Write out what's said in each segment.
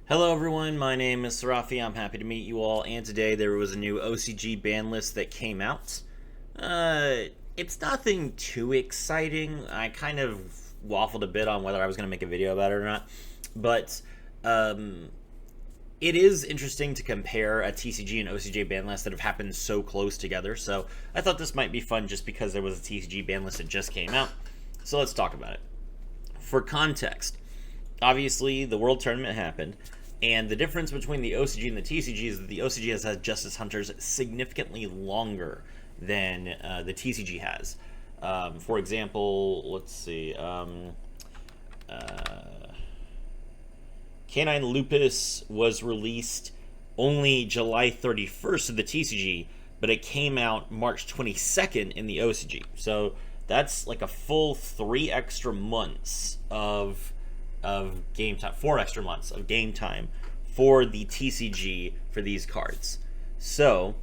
Hello everyone, my name is Sarafi. I'm happy to meet you all, and today there was a new OCG ban list that came out. It's nothing too exciting. I kind of waffled a bit on whether I was going to make a video about it or not, but um, it is interesting to compare a TCG and OCG ban list that have happened so close together, so I thought this might be fun just because there was a TCG ban list that just came out. So let's talk about it. For context, obviously the World Tournament happened, and the difference between the OCG and the TCG is that the OCG has had Justice Hunters significantly longer than the TCG has. For example, let's see. Canine Lupus was released only July 31st of the TCG, but it came out March 22nd in the OCG. So that's like a full 3 extra months of game time, 4 extra months of game time for the TCG for these cards. So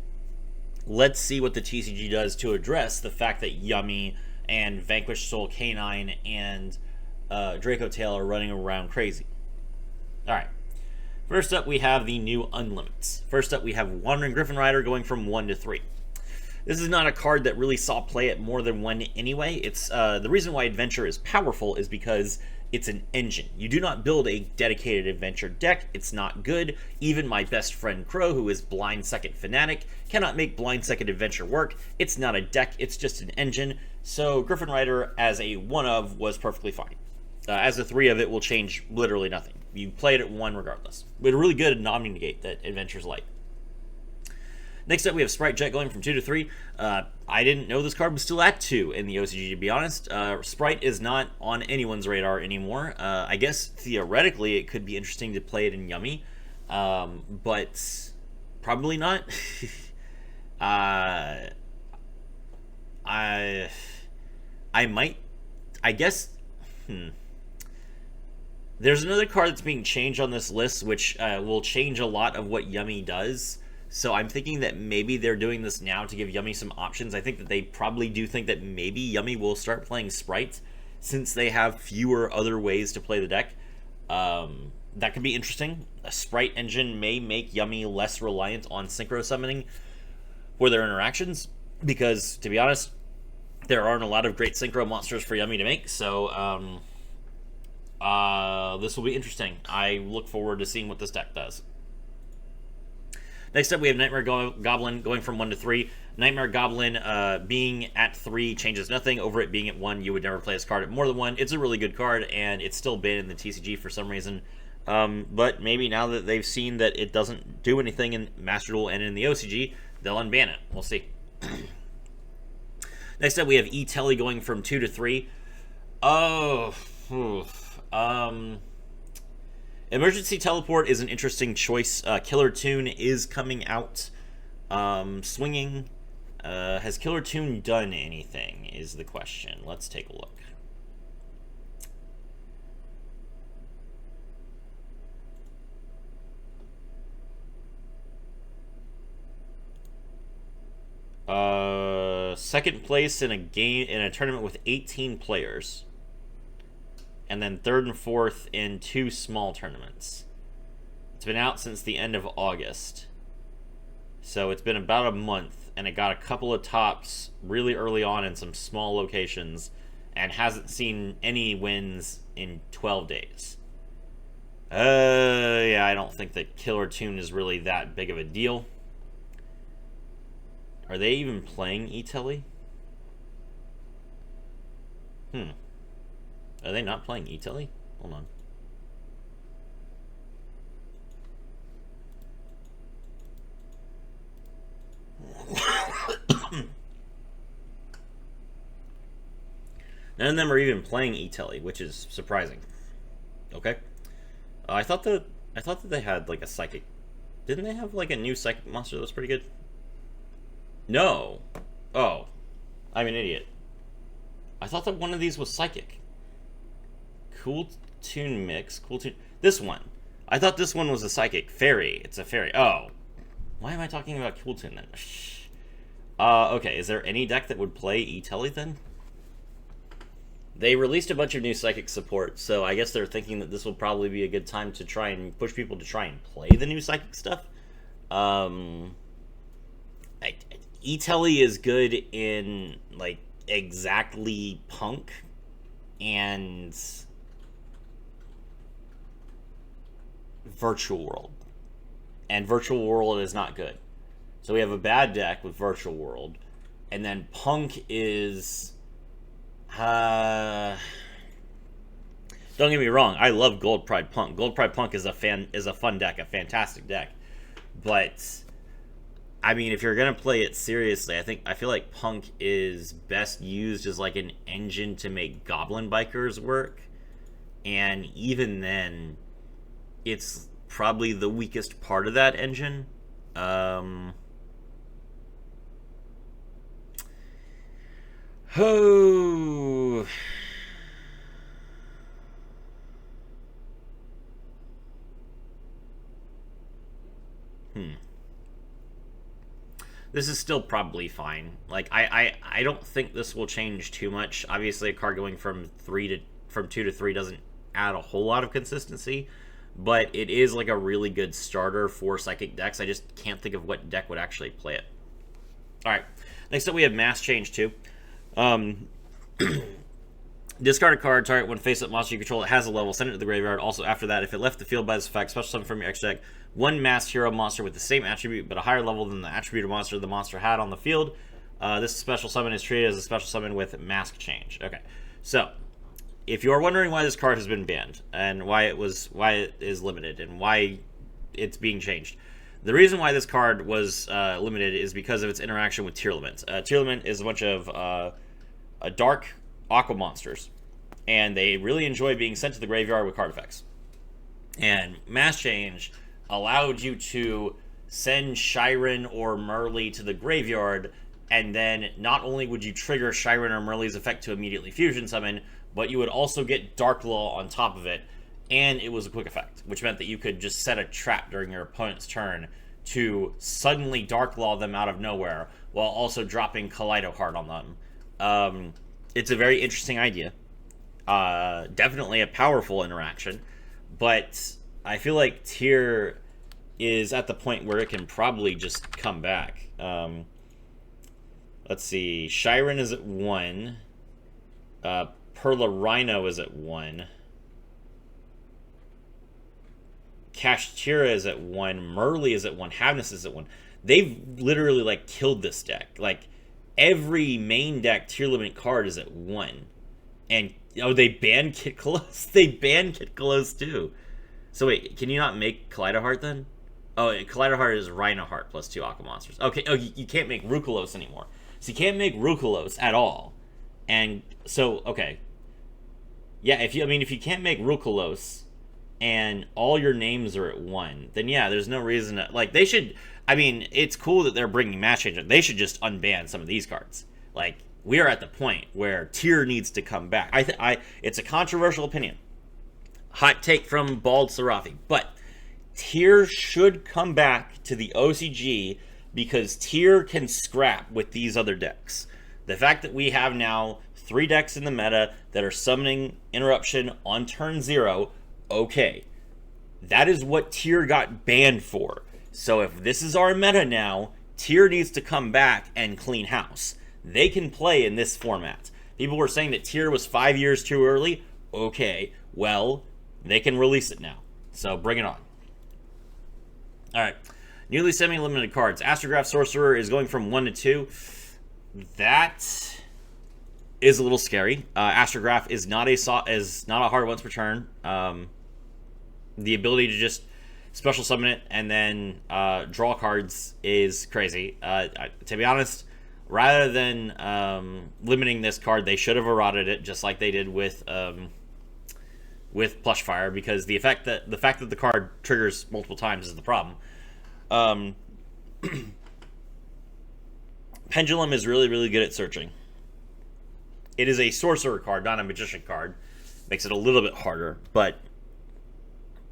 let's see what the TCG does to address the fact that Yummy and Vanquished Soul Canine and Draco Tail are running around crazy. Alright, first up we have the new Unlimits. First up we have Wandering Griffin Rider going from 1 to 3. This is not a card that really saw play at more than 1 anyway. It's the reason why Adventure is powerful is because it's an engine. You do not build a dedicated Adventure deck. It's not good. Even my best friend Crow, who is Blind Second Fanatic, cannot make Blind Second Adventure work. It's not a deck, it's just an engine. So Griffin Rider as a 1 of was perfectly fine. As a 3 of, it will change literally nothing. You play it at 1 regardless. But a really good non-negate that Adventure's like. Next up, we have Sprite Jet going from 2 to 3. I didn't know this card was still at 2 in the OCG, to be honest. Sprite is not on anyone's radar anymore. I guess, theoretically, it could be interesting to play it in Yummy, but probably not. I might... I guess... There's another card that's being changed on this list, which will change a lot of what Yummy does. So I'm thinking that maybe they're doing this now to give Yummy some options. I think that they probably do think that maybe Yummy will start playing Sprite since they have fewer other ways to play the deck. That could be interesting. A Sprite engine may make Yummy less reliant on synchro summoning for their interactions because, to be honest, there aren't a lot of great synchro monsters for Yummy to make. So this will be interesting. I look forward to seeing what this deck does. Next up, we have Nightmare Goblin going from 1 to 3. Nightmare Goblin being at 3 changes nothing. Over it being at 1, you would never play this card at more than 1. It's a really good card, and it's still been in the TCG for some reason. But maybe now that they've seen that it doesn't do anything in Master Duel and in the OCG, they'll unban it. We'll see. Next up, we have E-Telly going from 2 to 3. Emergency Teleport is an interesting choice. Killer Tune is coming out. Swinging. Has Killer Tune done anything, is the question. Let's take a look. Second place in a tournament with 18 players. And then 3rd and 4th in 2 small tournaments. It's been out since the end of August. So it's been about a month, and it got a couple of tops really early on in some small locations, and hasn't seen any wins in 12 days. Yeah, I don't think that Killer Tune is really that big of a deal. Are they even playing E-Telly? Are they not playing E-Telly? Hold on. None of them are even playing E-Telly, which is surprising. Okay. I thought that they had like a psychic. Didn't they have like a new psychic monster that was pretty good? No. Oh. I'm an idiot. I thought that one of these was psychic. Cool Tune Mix. Cool Tune. This one. I thought this one was a psychic. Fairy. It's a fairy. Oh. Why am I talking about Cool Tune then? Okay. Is there any deck that would play E-Telly then? They released a bunch of new psychic support, so I guess they're thinking that this will probably be a good time to try and push people to try and play the new psychic stuff. E-Telly is good in, like, exactly Punk and Virtual World. And Virtual World is not good. So we have a bad deck with Virtual World. And then Punk is... don't get me wrong, I love Gold Pride Punk. Gold Pride Punk is a fun deck, a fantastic deck. But I mean, if you're gonna play it seriously, I feel like Punk is best used as like an engine to make Goblin Bikers work. And even then, it's probably the weakest part of that engine. Oh. This is still probably fine. Like, I don't think this will change too much. Obviously, a card going from 2 to 3 doesn't add a whole lot of consistency, but it is like a really good starter for Psychic decks. I just can't think of what deck would actually play it. Alright, next up we have Mass Change 2. Discard a card, target when face-up monster you control it has a level, send it to the graveyard. Also, after that, if it left the field by this effect, special summon from your extra deck one masked hero monster with the same attribute but a higher level than the attribute of monster the monster had on the field. This special summon is treated as a special summon with mask change. Okay, so if you're wondering why this card has been banned and why it is limited and why it's being changed, the reason why this card was limited is because of its interaction with Tearlament. Tearlament is a bunch of dark aqua monsters, and they really enjoy being sent to the graveyard with card effects. And Mass Change allowed you to send Shiren or Merly to the graveyard, and then not only would you trigger Shiren or Merly's effect to immediately fusion summon, but you would also get Dark Law on top of it, and it was a quick effect, which meant that you could just set a trap during your opponent's turn to suddenly Dark Law them out of nowhere, while also dropping Kaleido Heart on them. It's a very interesting idea. Definitely a powerful interaction, but I feel like Tyr is at the point where it can probably just come back. Let's see. Shiren is at 1. Perla Rhino is at 1. Kashtira is at 1. Merly is at 1. Havnus is at 1. They've literally, like, killed this deck. Like, every main deck Tearlament card is at 1. And, oh, they banned Kitkalos? They banned Kitkalos, too. So, wait, can you not make Kaleido Heart, then? Oh, Kaleido Heart is Rhino Heart plus 2 Aqua Monsters. Okay, oh, you can't make Rukulos anymore. So you can't make Rukulos at all. And, so, okay. Yeah, if you can't make Rukulos, and all your names are at 1, then yeah, there's no reason to, like, they should, I mean, it's cool that they're bringing Match Change. They should just unban some of these cards. Like, we are at the point where Tyr needs to come back. It's a controversial opinion. Hot take from Bald Sarafi, but Tyr should come back to the OCG because Tyr can scrap with these other decks. The fact that we have now 3 decks in the meta that are summoning Interruption on turn 0, okay. That is what Tyr got banned for. So if this is our meta now, Tyr needs to come back and clean house. They can play in this format. People were saying that Tyr was 5 years too early. Okay, well, they can release it now. So bring it on. Alright. Newly semi-limited cards. Astrograph Sorcerer is going from 1 to 2. That is a little scary. Astrograph is not a hard once per turn. The ability to just special summon it and then draw cards is crazy. To be honest, rather than limiting this card, they should have eroded it just like they did with Plushfire, because the fact that the card triggers multiple times is the problem. Pendulum is really, really good at searching. It is a sorcerer card, not a magician card. Makes it a little bit harder, but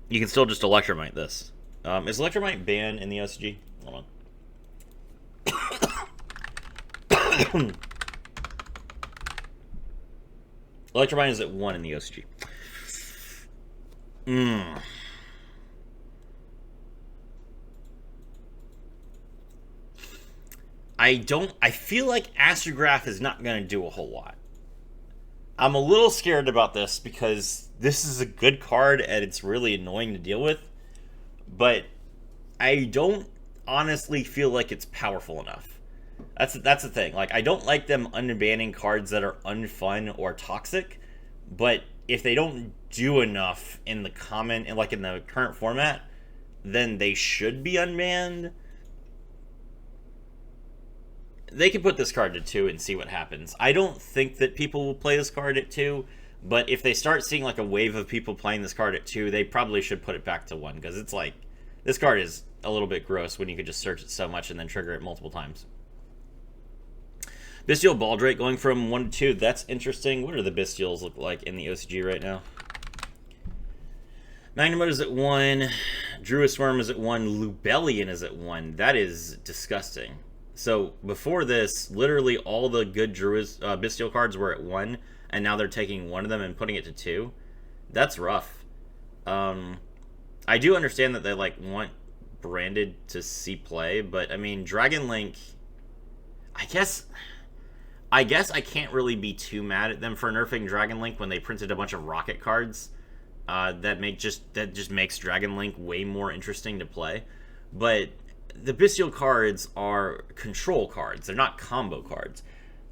you can still just Electromite this. Is Electromite banned in the OCG? Hold on. Electromine is at 1 in the OCG. I feel like Astrograph is not going to do a whole lot. I'm a little scared about this because this is a good card and it's really annoying to deal with. But I don't honestly feel like it's powerful enough. That's the thing. Like, I don't like them unbanning cards that are unfun or toxic, but if they don't do enough in the common and like in the current format, then they should be unbanned. They can put this card to 2 and see what happens. I don't think that people will play this card at 2, but if they start seeing like a wave of people playing this card at 2, they probably should put it back to 1, because it's like, this card is a little bit gross when you could just search it so much and then trigger it multiple times. Bestial Baldrake going from 1 to 2, that's interesting. What do the Bestials look like in the OCG right now? Magnemite is at 1, Druid Swarm is at 1, Lubellion is at 1. That is disgusting. So before this, literally all the good Bestial cards were at 1, and now they're taking one of them and putting it to 2. That's rough. I do understand that they like want Branded to see play, but I mean, Dragon Link, I guess I can't really be too mad at them for nerfing Dragon Link when they printed a bunch of Rocket cards. That just makes Dragon Link way more interesting to play. But the Bestial cards are control cards. They're not combo cards.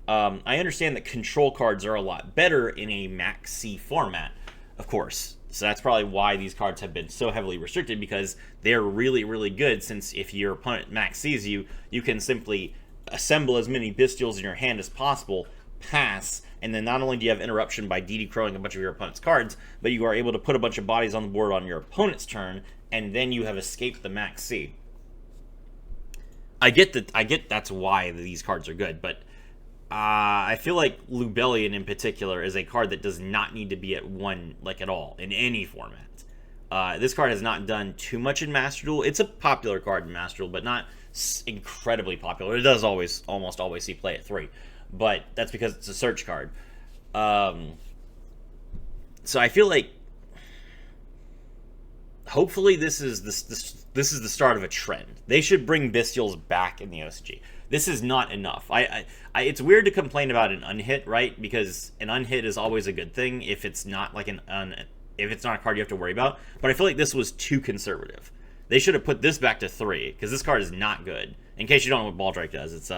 I understand that control cards are a lot better in a Max C format, of course. So that's probably why these cards have been so heavily restricted, because they're really, really good, since if your opponent Max C's you, you can simply assemble as many Bestials in your hand as possible, pass, and then not only do you have interruption by DD Crowing a bunch of your opponent's cards, but you are able to put a bunch of bodies on the board on your opponent's turn, and then you have escaped the Max C. I get that's why these cards are good, but I feel like Lubellion in particular is a card that does not need to be at 1 like at all in any format. This card has not done too much in Master Duel. It's a popular card in Master Duel, but not incredibly popular. It does almost always see play at 3, but that's because it's a search card. So I feel like hopefully this is the start of a trend. They should bring Bestials back in the OCG. This is not enough. It's weird to complain about an unhit, right? Because an unhit is always a good thing if it's not like if it's not a card you have to worry about. But I feel like this was too conservative. They should have put this back to 3, because this card is not good. In case you don't know what Baldrake does, it's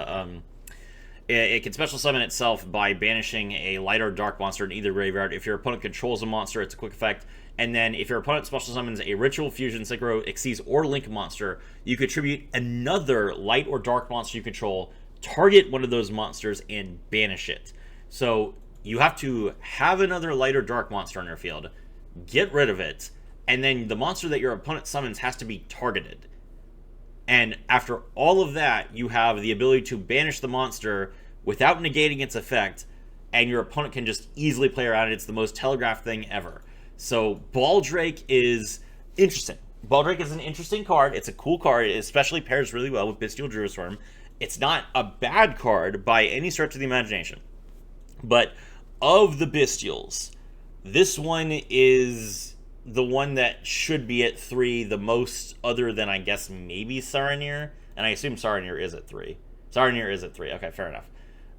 it can special summon itself by banishing a light or dark monster in either graveyard. If your opponent controls a monster, it's a quick effect. And then if your opponent special summons a Ritual, Fusion, Synchro, Xyz, or Link monster, you contribute another light or dark monster you control, target one of those monsters, and banish it. So you have to have another light or dark monster on your field, get rid of it, and then the monster that your opponent summons has to be targeted. And after all of that, you have the ability to banish the monster without negating its effect, and your opponent can just easily play around it. It's the most telegraphed thing ever. So Baldrake is interesting. Baldrake is an interesting card. It's a cool card. It especially pairs really well with Bestial Druid Swarm. It's not a bad card by any stretch of the imagination. But of the Bestials, this one is the one that should be at 3 the most, other than, I guess, maybe Saronir. And I assume Saronir is at 3. Saronir is at 3. Okay, fair enough.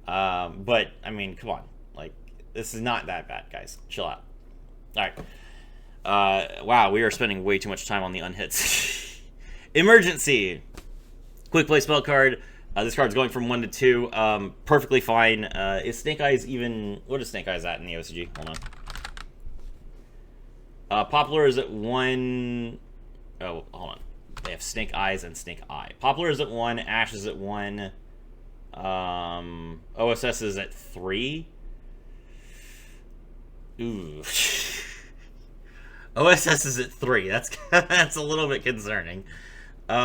But, I mean, come on. Like, this is not that bad, guys. Chill out. Alright. Wow, we are spending way too much time on the unhits. Emergency! Quick play spell card. This card's going from 1 to 2. Perfectly fine. Is Snake Eyes even... What is Snake Eyes at in the OCG? Hold on. Poplar is at 1... Oh, hold on. They have Snake Eyes and Snake Eye. Poplar is at 1. Ash is at 1. OSS is at 3. Ooh. OSS is at 3. That's a little bit concerning. What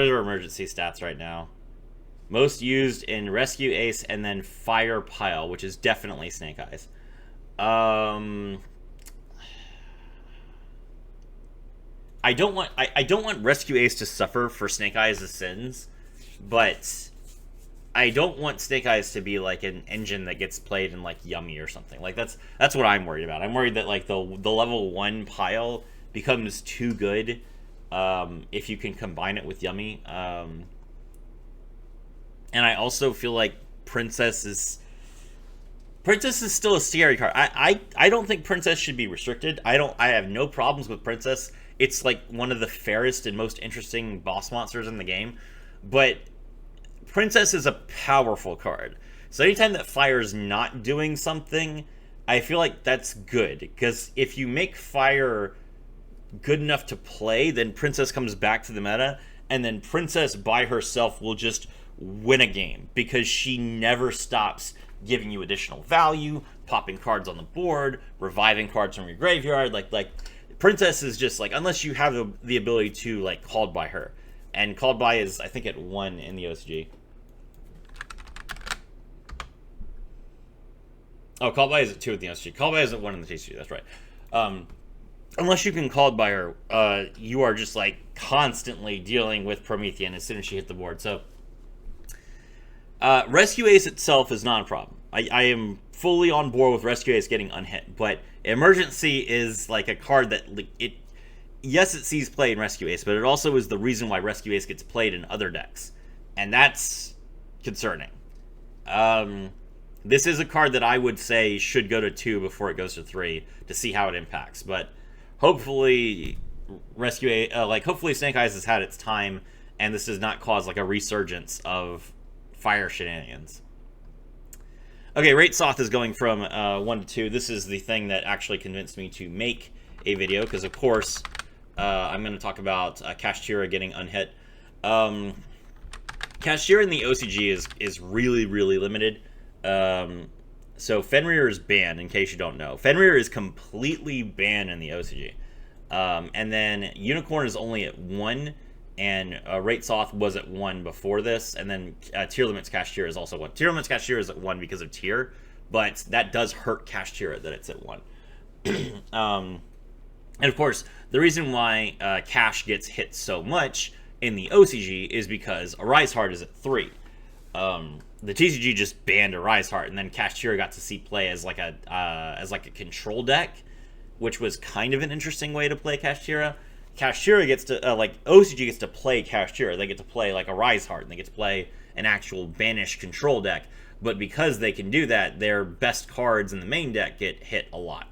are our emergency stats right now? Most used in Rescue Ace and then Fire Pile, which is definitely Snake Eyes. I don't want Rescue Ace to suffer for Snake Eyes' sins, but I don't want Snake Eyes to be like an engine that gets played in like Yummy or something. Like that's what I'm worried about. I'm worried that like the level 1 pile becomes too good if you can combine it with Yummy. And I also feel like Princess is still a scary card. I don't think Princess should be restricted. I have no problems with Princess. It's like one of the fairest and most interesting boss monsters in the game. But Princess is a powerful card. So anytime that Fire's not doing something, I feel like that's good. Because if you make Fire good enough to play, then Princess comes back to the meta, and then Princess by herself will just win a game. Because she never stops giving you additional value, popping cards on the board, reviving cards from your graveyard. Like Princess is just like, unless you have the ability to like Called by her. And Called by is, I think, at 1 in the OCG. Oh, Called by is at 2 in the OCG. Called by is at 1 in the TCG, that's right. Unless you can Called by her, you are just like constantly dealing with Promethean as soon as she hit the board. So Rescue Ace itself is not a problem. I am fully on board with Rescue Ace getting unhit, but Emergency is like a card that yes, it sees play in Rescue Ace, but it also is the reason why Rescue Ace gets played in other decks, and that's concerning. This is a card that I would say should go to 2 before it goes to 3 to see how it impacts, but hopefully hopefully Snake Eyes has had its time, and this does not cause like a resurgence of Fire shenanigans. Okay, Rate Soth is going from 1 to 2. This is the thing that actually convinced me to make a video, because of course I'm going to talk about Kashtira getting unhit. Kashtira in the OCG is really, really limited. So Fenrir is banned, in case you don't know. Fenrir is completely banned in the OCG. And then Unicorn is only at 1, and Rate Soth was at 1 before this, and then Tier Limits Kashtira is also 1. Tier Limits Kashtira is at 1 because of tier, but that does hurt Kashtira that it's at 1. And of course, the reason why Cash gets hit so much in the OCG is because Arise Heart is at 3. The TCG just banned Arise Heart, and then Kashtira got to see play as like a control deck, which was kind of an interesting way to play Kashtira. Kashtira gets to OCG gets to play Kashtira. They get to play like Arise Heart, and they get to play an actual banish control deck. But because they can do that, their best cards in the main deck get hit a lot.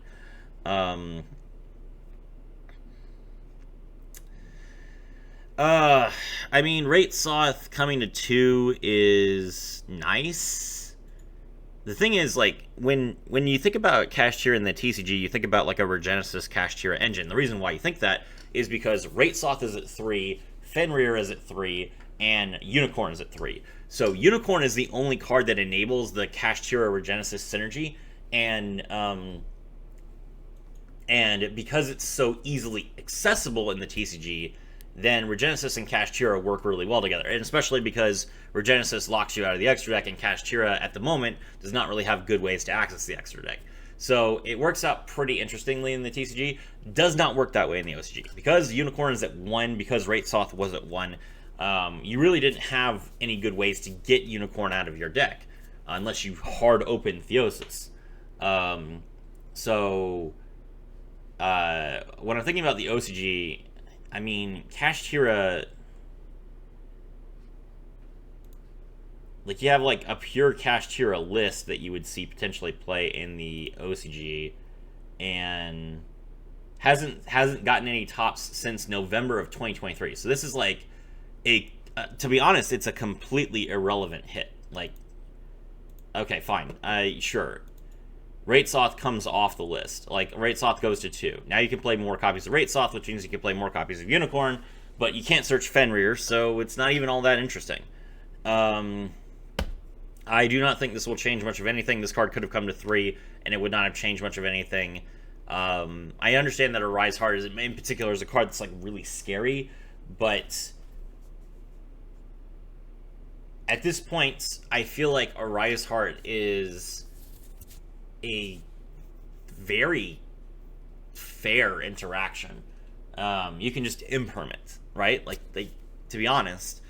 I mean, Rate Soth coming to 2 is nice. The thing is, like, when you think about Kashtira in the TCG, you think about like a Regenesis Kashtira engine. The reason why you think that is because Rate Soth is at 3, Fenrir is at 3, and Unicorn is at 3. So Unicorn is the only card that enables the Kashtira Regenesis synergy, and because it's so easily accessible in the TCG, then Regenesis and Kashtira work really well together. And especially because Regenesis locks you out of the extra deck, and Kashtira, at the moment, does not really have good ways to access the extra deck. So it works out pretty interestingly in the TCG. Does not work that way in the OCG. Because Unicorn is at 1, because Rate Soth was at 1, you really didn't have any good ways to get Unicorn out of your deck, unless you hard open Theosis. So when I'm thinking about the OCG, I mean, Kashtira, like, you have like a pure Kashtira list that you would see potentially play in the OCG, and hasn't gotten any tops since November of 2023. So this is like to be honest, it's a completely irrelevant hit. Like, okay, fine, sure. Rate Soth comes off the list. Like, Rate Soth goes to 2. Now you can play more copies of Rate Soth, which means you can play more copies of Unicorn, but you can't search Fenrir, so it's not even all that interesting. I do not think this will change much of anything. This card could have come to 3, and it would not have changed much of anything. I understand that Arise Heart is, in particular, is a card that's like really scary, but at this point, I feel like Arise Heart is a very fair interaction. You can just imperm, right? Like, to be honest,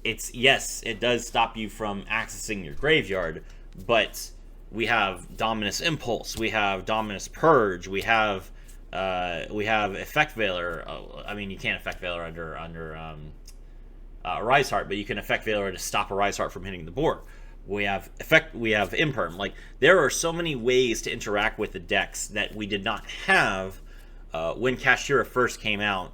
yes, it does stop you from accessing your graveyard, but we have Dominus Impulse, we have Dominus Purge, we have Effect Veiler. I mean, you can't Effect Veiler under Rise Heart, but you can Effect Veiler to stop a Rise Heart from hitting the board. We have Imperm. Like, there are so many ways to interact with the decks that we did not have when Kashtira first came out.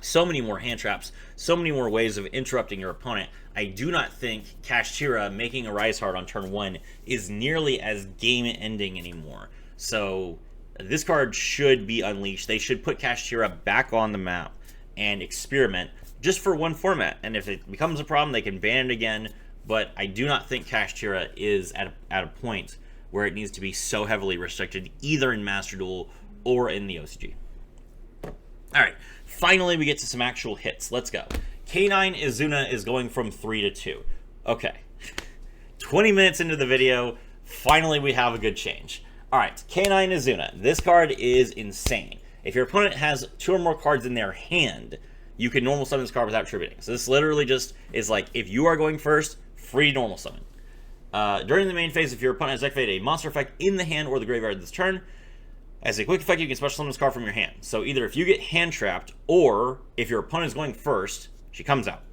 So many more hand traps, so many more ways of interrupting your opponent. I do not think Kashtira making a Rise Heart on turn 1 is nearly as game-ending anymore. So this card should be unleashed. They should put Kashtira back on the map and experiment just for one format. And if it becomes a problem, they can ban it again. But I do not think Kashtira is at a point where it needs to be so heavily restricted, either in Master Duel or in the OCG. Alright, finally we get to some actual hits. Let's go. K9 Izuna is going from 3 to 2. Okay. 20 minutes into the video, finally we have a good change. Alright, K9 Izuna. This card is insane. If your opponent has 2 or more cards in their hand, you can normal summon this card without tributing. So this literally just is like, if you are going first, free normal summon. During the main phase, if your opponent has activated a monster effect in the hand or the graveyard this turn, as a quick effect, you can special summon this card from your hand. So either if you get hand trapped, or if your opponent is going first, she comes out.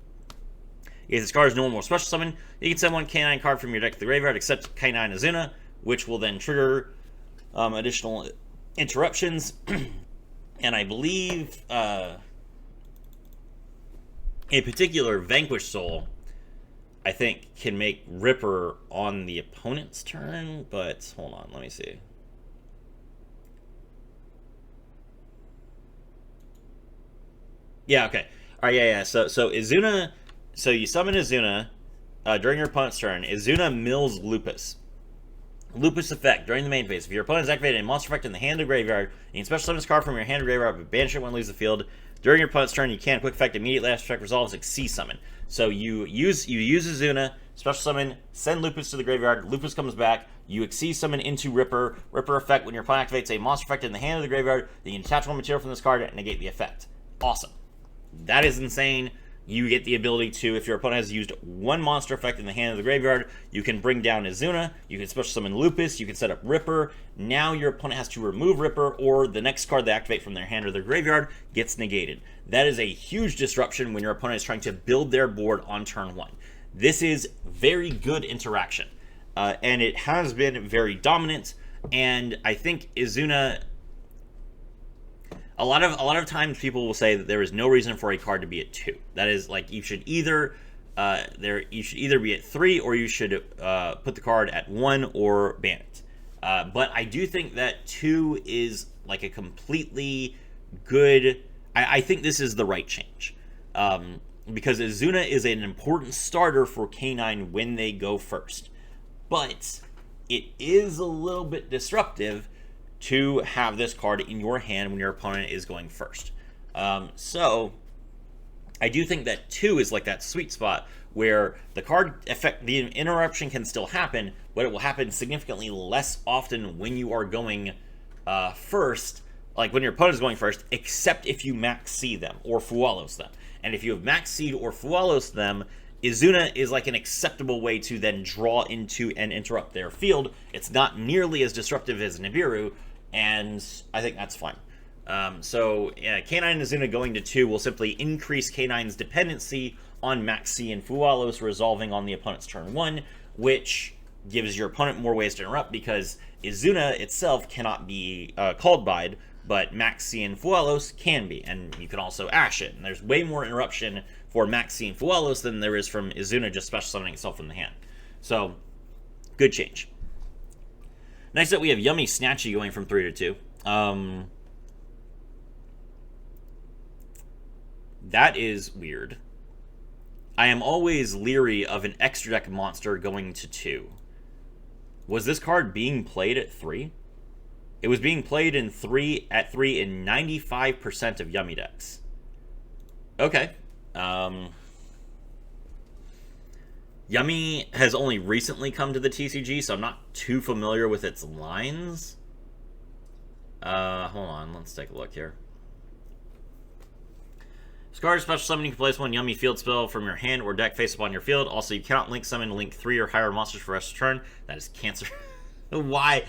If this card is normal or special summon, you can send one K9 card from your deck to the graveyard, except K9 Izuna, which will then trigger additional interruptions. And I believe in particular, Vanquish Soul, I think, can make Ripper on the opponent's turn, but hold on, let me see. Yeah, okay. Alright, yeah. So Izuna, so you summon Izuna during your opponent's turn. Izuna mills Lupus. Lupus effect during the main phase. If your opponent has activated a monster effect in the hand or graveyard, you can special summon this card from your hand or graveyard, but banish it when it leaves the field. During your opponent's turn, you can quick effect immediately after effect resolves Xyz summon. So you use Izuna, special summon, send Lupus to the graveyard, Lupus comes back, you Xyz summon into Ripper. Ripper effect, when your opponent activates a monster effect in the hand of the graveyard, then you can attach one material from this card and negate the effect. Awesome. That is insane. You get the ability to, if your opponent has used one monster effect in the hand of the graveyard, you can bring down Izuna, you can special summon Lupus, you can set up Ripper. Now your opponent has to remove Ripper, or the next card they activate from their hand or their graveyard gets negated. That is a huge disruption when your opponent is trying to build their board on turn 1. This is very good interaction, and it has been very dominant, and I think Izuna... A lot of times people will say that there is no reason for a card to be at 2. That is, like, you should either be at 3, or you should put the card at 1 or ban it. But I do think that 2 is like a completely good... I think this is the right change. Because Izuna is an important starter for K9 when they go first. But it is a little bit disruptive to have this card in your hand when your opponent is going first. So I do think that 2 is like that sweet spot where the card effect, the interruption can still happen, but it will happen significantly less often when you are going first, like when your opponent is going first, except if you max C them or Fualos them. And if you have max C'd or Fualos them, Izuna is like an acceptable way to then draw into and interrupt their field. It's not nearly as disruptive as Nibiru, and I think that's fine. So K9 Izuna going to 2 will simply increase K9's dependency on Max C and Fualos resolving on the opponent's turn 1, which gives your opponent more ways to interrupt, because Izuna itself cannot be called by, but Max C and Fualos can be, and you can also Ash it. And there's way more interruption for Max C and Fualos than there is from Izuna just special summoning itself from the hand. So, good change. Next up, we have Yummy Snatchy going from 3 to 2. That is weird. I am always leery of an extra deck monster going to 2. Was this card being played at 3? It was being played at 3 in 95% of Yummy decks. Okay. Yummy has only recently come to the TCG, so I'm not too familiar with its lines. Hold on, let's take a look here. Scar's special summon, you can place one Yummy field spell from your hand or deck face upon your field. Also, you cannot link summon link 3 or higher monsters for the rest of the turn. That is cancer. Why?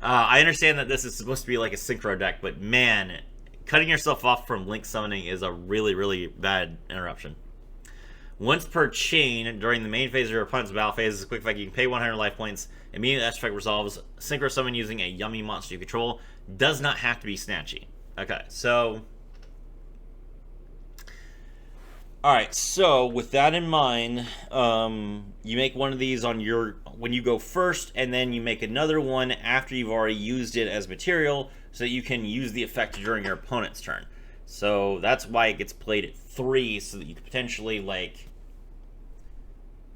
I understand that this is supposed to be like a synchro deck, but man, cutting yourself off from link summoning is a really, really bad interruption. Once per chain, during the main phase of your opponent's battle phase, as a quick effect, you can pay 100 life points. Immediate effect resolves. Synchro summon using a Yummy monster you control. Does not have to be Snatchy. Okay, so... Alright, so with that in mind, you make one of these on your... when you go first, and then you make another one after you've already used it as material, so that you can use the effect during your opponent's turn. So that's why it gets played at 3, so that you could potentially, like...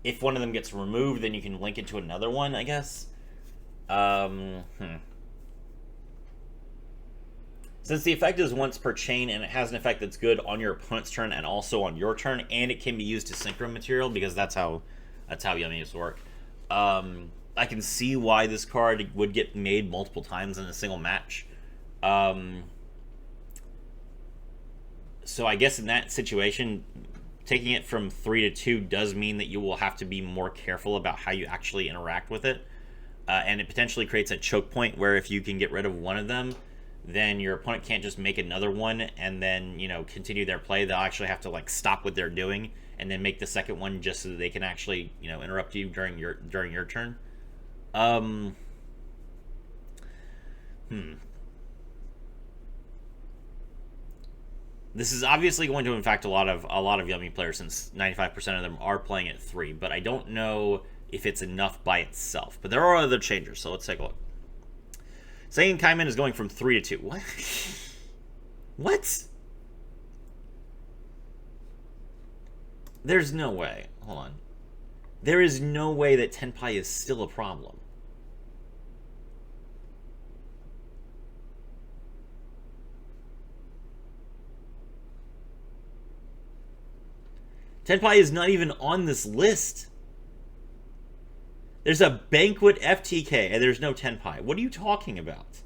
if one of them gets removed, then you can link it to another one, I guess. Since the effect is once per chain, and it has an effect that's good on your opponent's turn and also on your turn, and it can be used to synchro material, because that's how Yummies work. I can see why this card would get made multiple times in a single match. So I guess in that situation, taking it from 3 to 2 does mean that you will have to be more careful about how you actually interact with it. And it potentially creates a choke point where if you can get rid of one of them, then your opponent can't just make another one and then, you know, continue their play. They'll actually have to, like, stop what they're doing and then make the second one just so that they can actually, you know, interrupt you during your turn. This is obviously going to impact a lot of Yummy players, since 95% of them are playing at 3, but I don't know if it's enough by itself. But there are other changes, so let's take a look. Saying Kaiman is going from 3 to 2. What? What? There's no way. Hold on. There is no way that Tenpai is still a problem. Tenpai is not even on this list. There's a Banquet FTK, and there's no Tenpai. What are you talking about?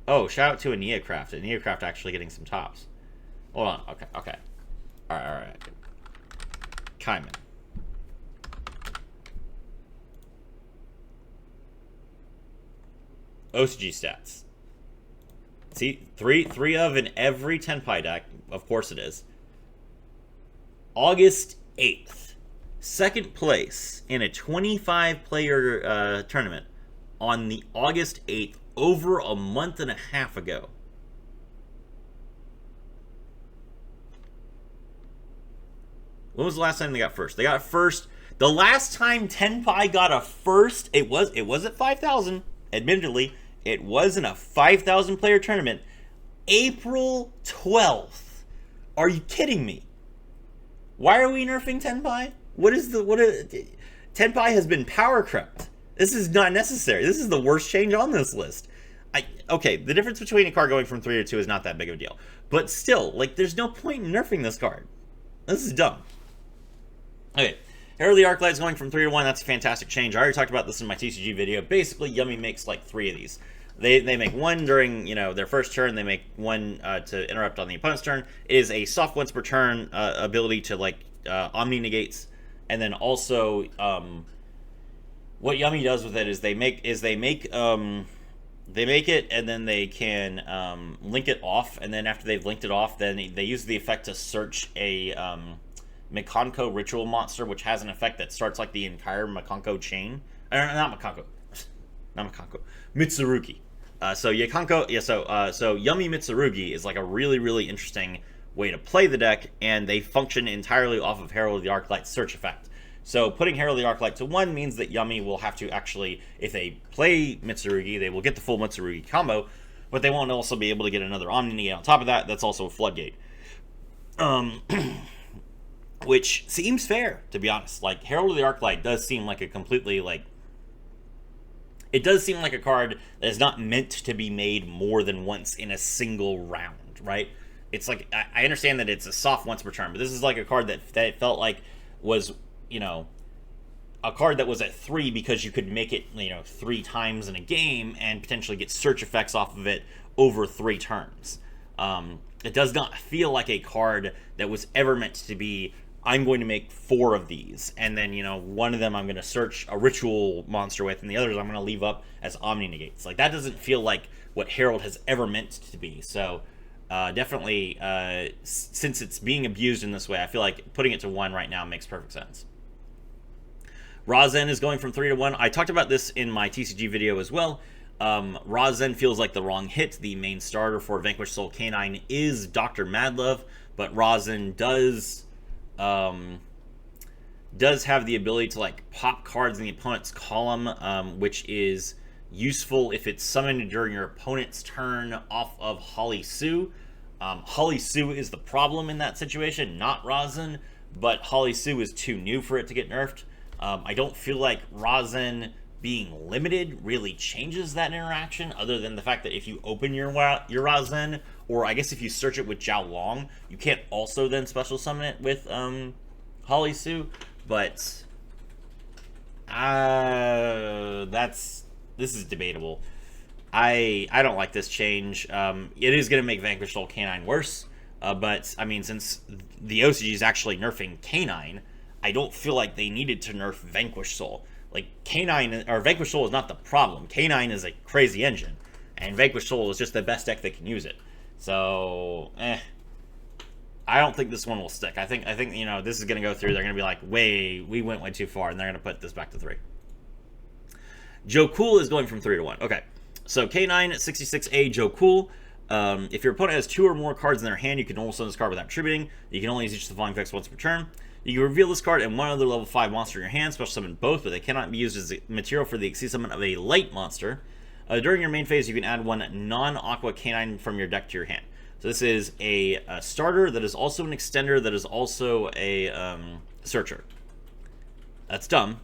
Oh, shout out to a Neocraft. A Neocraft actually getting some tops. Hold on. Okay. Alright. Kaiman. OCG stats. See, three of in every Tenpai deck. Of course it is. August 8th. Second place in a 25-player tournament on the August 8th, over a month and a half ago. When was the last time they got first? They got first. The last time Tenpai got a first, it was at 5,000. Admittedly, it was in a 5,000-player tournament. April 12th. Are you kidding me? Why are we nerfing Tenpai? Tenpai has been power crept. This is not necessary. This is the worst change on this list. Okay, the difference between a card going from 3 to 2 is not that big of a deal. But still, like, there's no point in nerfing this card. This is dumb. Okay, Herald of the Arclight is going from 3 to 1. That's a fantastic change. I already talked about this in my TCG video. Basically, Yummy makes like 3 of these. They make one during, you know, their first turn. They make one to interrupt on the opponent's turn. It is a soft once per turn ability to, like, Omni negates. And then also, what Yummy does with it is they make it, and then they can link it off. And then after they've linked it off, then they use the effect to search a Mikanko ritual monster, which has an effect that starts like the entire Mikanko chain. Not Mikanko, Mitsurugi. So Yummy Mitsurugi is like a really, really interesting way to play the deck, and they function entirely off of Herald of the Arclight search effect. So putting Herald of the Arclight to 1 means that Yummy will have to actually, if they play Mitsurugi, they will get the full Mitsurugi combo, but they won't also be able to get another Omni Negate on top of that. That's also a Floodgate. Which seems fair, to be honest. Like, Herald of the Arclight does seem like a completely, like... It does seem like a card that is not meant to be made more than once in a single round, right? It's like, I understand that it's a soft once per turn, but this is like a card that felt like was, you know, a card that was at 3 because you could make it, you know, 3 times in a game and potentially get search effects off of it over 3 turns. It does not feel like a card that was ever meant to be, I'm going to make 4 of these, and then, one of them I'm going to search a ritual monster with, and the others I'm going to leave up as Omni Negates. Like, that doesn't feel like what Herald has ever meant to be. So, definitely, since it's being abused in this way, I feel like putting it to 1 right now makes perfect sense. Razen is going from 3 to 1. I talked about this in my TCG video as well. Razen feels like the wrong hit. The main starter for Vanquish Soul Canine is Dr. Madlove, but Razen does have the ability to like pop cards in the opponent's column, which is useful if it's summoned during your opponent's turn off of Holly Sue. Holly Sue is the problem in that situation, not Razen, but Holly Sue is too new for it to get nerfed. I don't feel like Razen being limited really changes that interaction, other than the fact that if you open your Razen, or I guess if you search it with Zhao Long, you can't also then special summon it with Holly Sue. But this is debatable. I don't like this change. It is going to make Vanquish Soul Canine worse, but I mean, since the OCG is actually nerfing Canine, I don't feel like they needed to nerf Vanquish Soul. Like, Canine, or Vanquish Soul is not the problem. Canine is a crazy engine, and Vanquish Soul is just the best deck that can use it. So, I don't think this one will stick. I think this is going to go through. They're going to be like, we went way too far, and they're going to put this back to 3. Joe Cool is going from 3 to 1. Okay, so K9 66A Joe Cool. If your opponent has 2 or more cards in their hand, you can only summon this card without tributing. You can only use each of the following effects once per turn. You can reveal this card and one other level 5 monster in your hand, special summon both, but they cannot be used as material for the Exceed summon of a light monster. During your main phase, you can add 1 non-Aqua Canine from your deck to your hand. So this is a starter that is also an extender that is also a searcher. That's dumb.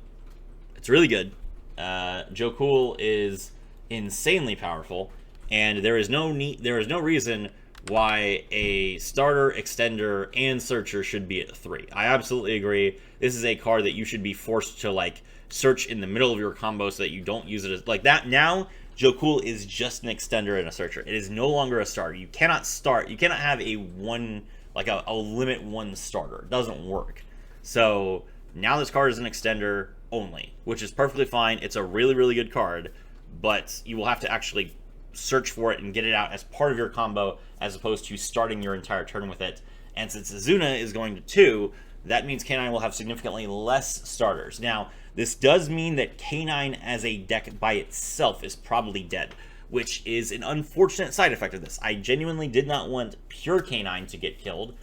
It's really good. Joe Cool is insanely powerful, and there is no reason why a starter, extender, and searcher should be at 3. I absolutely agree. This is a card that you should be forced to like search in the middle of your combo so that you don't use it as like that. Now Joe Cool is just an extender and a searcher. It is no longer a starter. You cannot have a limit 1 starter. It doesn't work. So now this card is an extender only, which is perfectly fine. It's a really, really good card, but you will have to actually search for it and get it out as part of your combo, as opposed to starting your entire turn with it. And since Azuna is going to 2, that means K9 will have significantly less starters. Now, this does mean that K9 as a deck by itself is probably dead, which is an unfortunate side effect of this. I genuinely did not want pure K9 to get killed,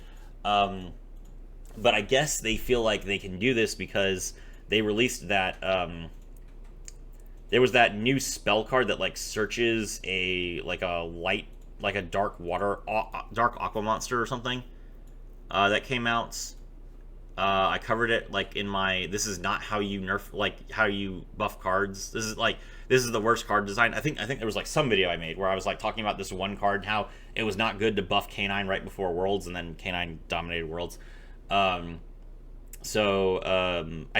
but I guess they feel like they can do this because they released that there was that new spell card that like searches a dark aqua monster or something that came out. I covered it like in my this is not how you nerf, like how you buff cards. This is the worst card design. I think there was like some video I made where I was like talking about this one card, how it was not good to buff K9 right before Worlds, and then K9 dominated Worlds. I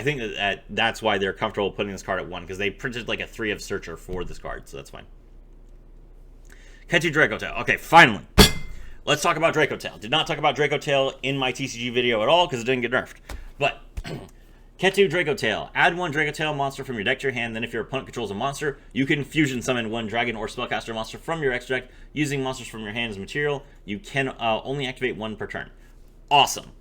think that's why they're comfortable putting this card at 1, because they printed like a 3 of Searcher for this card, so that's fine. Ketu Dracotail. Okay, finally. Let's talk about Dracotail. Did not talk about Dracotail in my TCG video at all because it didn't get nerfed. But Ketu Dracotail. Add 1 Dracotail monster from your deck to your hand. Then if your opponent controls a monster, you can fusion summon 1 dragon or spellcaster monster from your extra deck using monsters from your hand as material. You can only activate 1 per turn. Awesome.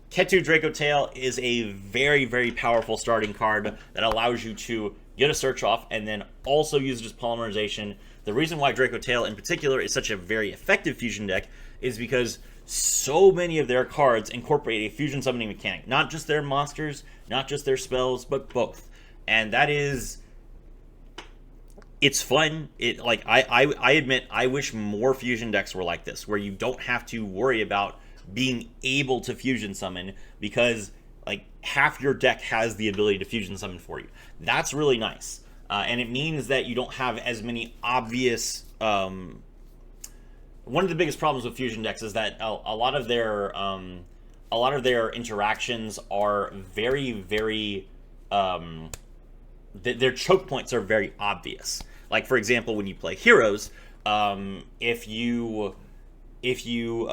Ketu Dracotail is a very, very powerful starting card that allows you to get a search off and then also use it as polymerization. The reason why Dracotail in particular is such a very effective fusion deck is because so many of their cards incorporate a fusion summoning mechanic. Not just their monsters, not just their spells, but both. And that is... it's fun. I admit, I wish more fusion decks were like this, where you don't have to worry about being able to fusion summon, because like half your deck has the ability to fusion summon for you. That's really nice, and it means that you don't have as many obvious. One of the biggest problems with fusion decks is that a lot of their interactions are very, very their choke points are very obvious. Like, for example, when you play heroes, if you if you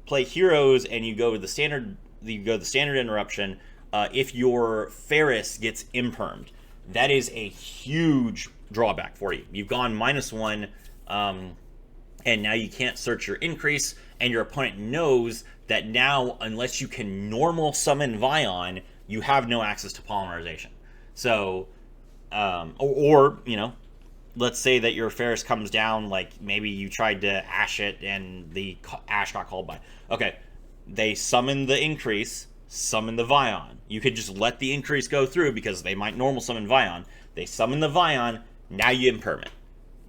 play heroes and you go the standard interruption, if your Ferris gets impermed, that is a huge drawback for you. You've gone -1, and now you can't search your increase, and your opponent knows that now, unless you can normal summon Vion, you have no access to polymerization. So, or let's say that your Ferris comes down, like maybe you tried to Ash it and the Ash got called by. Okay, they summon the increase, summon the Vion. You could just let the increase go through because they might normal summon Vion. They summon the Vion, now you imperm it.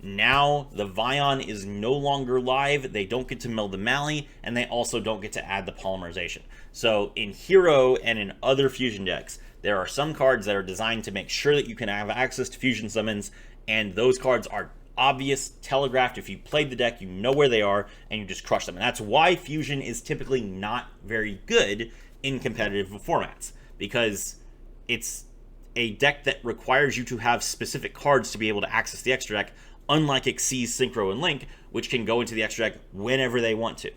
Now the Vion is no longer live, they don't get to mill the Mally, and they also don't get to add the polymerization. So in Hero and in other fusion decks, there are some cards that are designed to make sure that you can have access to fusion summons, and those cards are obvious, telegraphed. If you played the deck, you know where they are, and you just crush them. And that's why fusion is typically not very good in competitive formats, because it's a deck that requires you to have specific cards to be able to access the extra deck, unlike Xyz, Synchro, and Link, which can go into the extra deck whenever they want to.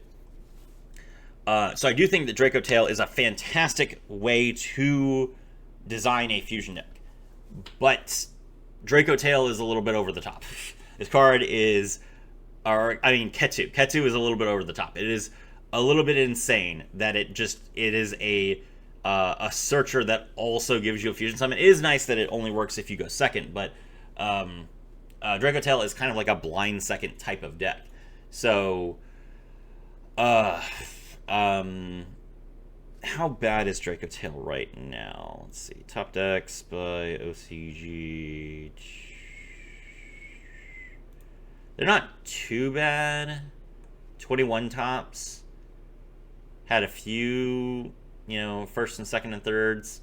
So I do think that Draco Tail is a fantastic way to design a fusion deck. But Draco Tail is a little bit over the top. This card is, Ketu. Ketu is a little bit over the top. It is a little bit insane that it is a searcher that also gives you a fusion summon. It is nice that it only works if you go second, but Draco Tail is kind of like a blind second type of deck. So, how bad is Draco Tail right now? Let's see. Top decks by OCG. They're not too bad. 21 tops. Had a few, first and second and thirds.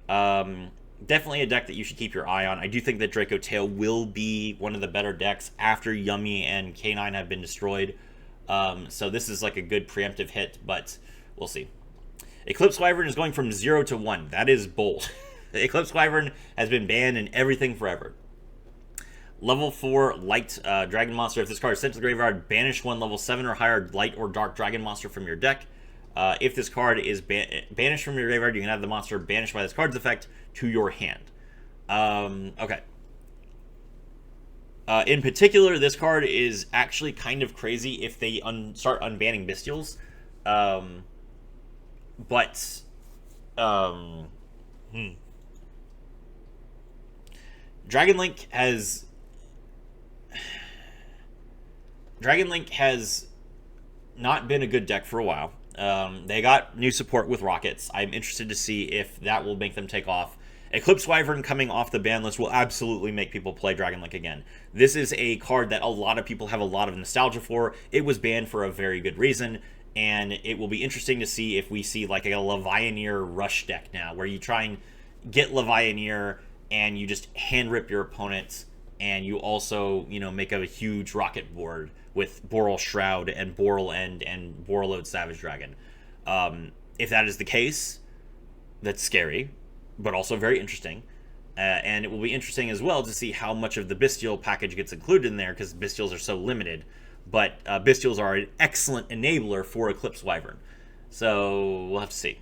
Definitely a deck that you should keep your eye on. I do think that Draco Tail will be one of the better decks after Yummy and K9 have been destroyed. So this is like a good preemptive hit, but we'll see. Eclipse Wyvern is going from 0 to 1. That is bold. Eclipse Wyvern has been banned in everything forever. Level 4 Light Dragon Monster. If this card is sent to the graveyard, banish one level 7 or higher Light or Dark Dragon Monster from your deck. If this card is banished from your graveyard, you can have the monster banished by this card's effect to your hand. Okay. In particular, this card is actually kind of crazy if they start unbanning Bestials. Dragon Link has not been a good deck for a while. They got new support with Rockets. I'm interested to see if that will make them take off. Eclipse Wyvern coming off the ban list will absolutely make people play Dragon Link again. This is a card that a lot of people have a lot of nostalgia for. It was banned for a very good reason, and it will be interesting to see if we see like a Levianeer rush deck now, where you try and get Levianeer and you just hand rip your opponent, and you also, make a huge rocket board with Boral Shroud and Boral End and Borreload Savage Dragon. If that is the case, that's scary, but also very interesting. And it will be interesting as well to see how much of the Bestial package gets included in there, because Bestials are so limited. But Bestials are an excellent enabler for Eclipse Wyvern. So we'll have to see.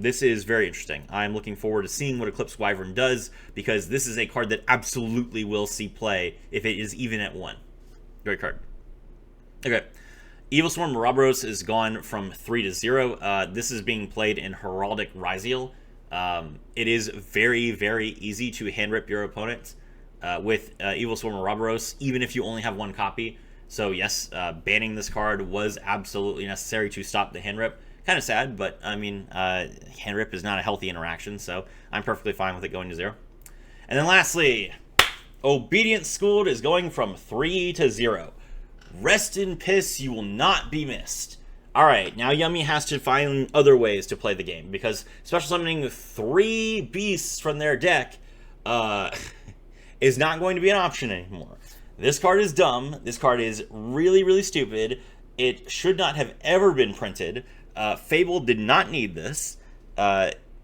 This is very interesting. I'm looking forward to seeing what Eclipse Wyvern does, because this is a card that absolutely will see play if it is even at 1. Great card. Okay. Evil Swarm Ouroboros is gone from 3 to 0. This is being played in Heraldic Ryziel. It is very, very easy to hand rip your opponent with Evil Swarm Ouroboros, even if you only have 1 copy. So yes, banning this card was absolutely necessary to stop the hand rip. Kind of sad, but I mean, hand rip is not a healthy interaction, so I'm perfectly fine with it going to 0. And then lastly, Obedient Schooled is going from 3 to 0. Rest in piss, you will not be missed. Alright, now Yummy has to find other ways to play the game, because special summoning 3 beasts from their deck is not going to be an option anymore. This card is dumb. This card is really, really stupid. It should not have ever been printed. Fable did not need this.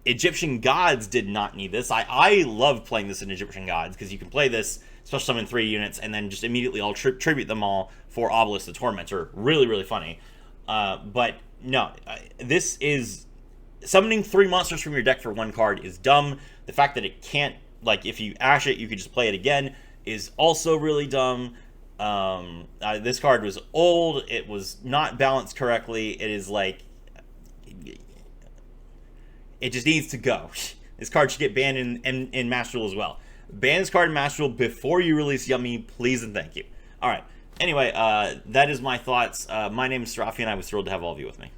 Egyptian Gods did not need this. I love playing this in Egyptian Gods, because you can play this special summon 3 units, and then just immediately I'll tribute them all for Obelisk the Tormentor. Really, really funny. But no, this is... Summoning 3 monsters from your deck for 1 card is dumb. The fact that it can't, like, if you ash it, you could just play it again, is also really dumb. This card was old. It was not balanced correctly. It is like... It just needs to go. This card should get banned in Master Duel as well. Ban this card in Master Duel before you release Yummy, please and thank you. Alright, anyway, that is my thoughts. My name is Serafi, and I was thrilled to have all of you with me.